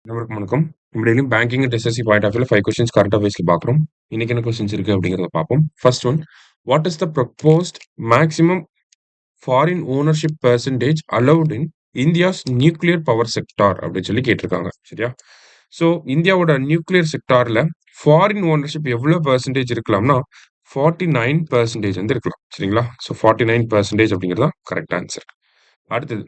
அனைவருக்கும் வணக்கம். நம்ம டெய்லியும் banking and SSC point of வியூல 5 கொஸ்டின்ஸ் கரண்ட் அஃபேர்ஸ்ல பார்க்குறோம். இன்னைக்கு என்ன கொஸ்டின்ஸ் இருக்கு அப்படிங்கிறத பார்ப்போம். First one, what is the proposed maximum foreign ownership percentage allowed in India's nuclear power sector அப்படின்னு சொல்லி கேட்டிருக்காங்க. சரியா? ஸோ இந்தியாவோட நியூக்ளியர் செக்டார்ல ஃபாரின் ஓனர்ஷிப் எவ்வளவு பெர்சன்டேஜ் இருக்கலாம்னா 49% வந்து இருக்கலாம். சரிங்களா? ஸோ 49% அப்படிங்கிறது தான் கரெக்ட் ஆன்சர். அடுத்தது,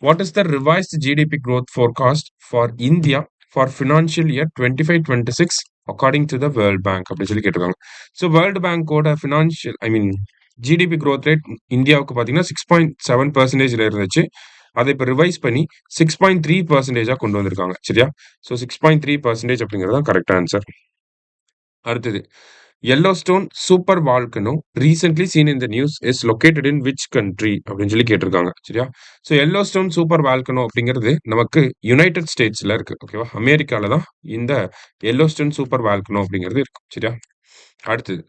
what is the revised GDP growth forecast for India for financial year 25-26 according to the World Bank அப்படி சொல்லி கேட்டிருக்காங்க. ஸோ வேர்ல்டு பேங்கோட ஃபினான்ஷியல் ஜிடிபி growth ரேட் இந்தியாவுக்கு பார்த்தீங்கன்னா 6.7% இருந்துச்சு. அதை இப்போ ரிவைஸ் பண்ணி 6.3% கொண்டு வந்திருக்காங்க. சரியா? ஸோ 6.3% அப்படிங்கிறது தான் கரெக்ட் ஆன்சர். அடுத்தது, Yellowstone super volcano recently seen in the news is located in which country அப்படின்னு சொல்லி கேட்டிருக்காங்க. சரியா? ஸோ Yellowstone super volcano அப்படிங்கிறது நமக்கு யுனைடெட் ஸ்டேட்ஸ்ல இருக்கு. ஓகேவா? அமெரிக்கால தான் இந்த Yellowstone super volcano அப்படிங்கிறது இருக்கு. சரியா? அடுத்தது,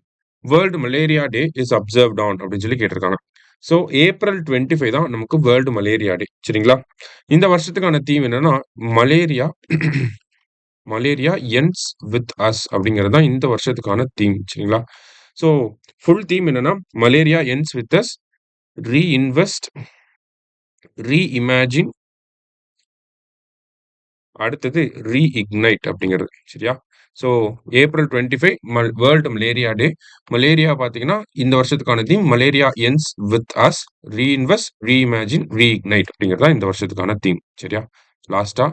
world malaria day is observed on அப்படின்னு சொல்லி கேட்டிருக்காங்க. ஸோ ஏப்ரல் 25 தான் நமக்கு வேர்ல்டு மலேரியா டே. சரிங்களா? இந்த வருஷத்துக்கான தீம் என்னன்னா malaria malaria ends with us அப்படிங்கிறது தான் இந்த வருஷத்துக்கான தீம். சரிங்களா? ஸோ ஃபுல் தீம் என்னன்னா malaria ends with us, reinvest, reimagine, அடுத்தது ரீஇக்னைட் அப்படிங்கிறது. சரியா? So April 25 world malaria day. Malaria பார்த்தீங்கன்னா இந்த வருஷத்துக்கான theme malaria ends with us, reinvest, reimagine, reignite அப்படிங்கிறது தான் இந்த வருஷத்துக்கான தீம். சரியா? லாஸ்டா,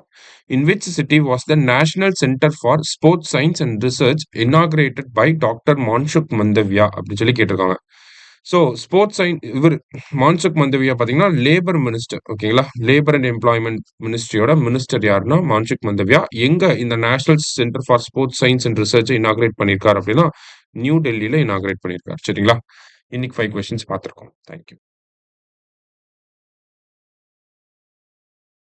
in which city was the national centre for sports science and research inaugurated by doctor Mansukh மந்தவ்யா அப்படின்னு சொல்லி கேட்டிருக்காங்க. ஸோ ஸ்போர்ட்ஸ் சயின்ஸ் இவர் மான்சுக் மந்தவியா பார்த்தீங்கன்னா லேபர் மினிஸ்டர். ஓகேங்களா? லேபர் அண்ட் எம்ப்ளாய்மெண்ட் மினிஸ்ட்ரியோட மினிஸ்டர் யாருன்னா மான்சுக் மந்தவியா. எங்க இந்த national centre for sports science and research inaugurate பண்ணியிருக்காரு அப்படின்னா நியூ டெல்லியில இனாகிரேட் பண்ணியிருக்காரு. சரிங்களா? இன்னைக்கு 5 கொஸ்டின்ஸ் பார்த்துருக்கோம். தேங்க்யூ.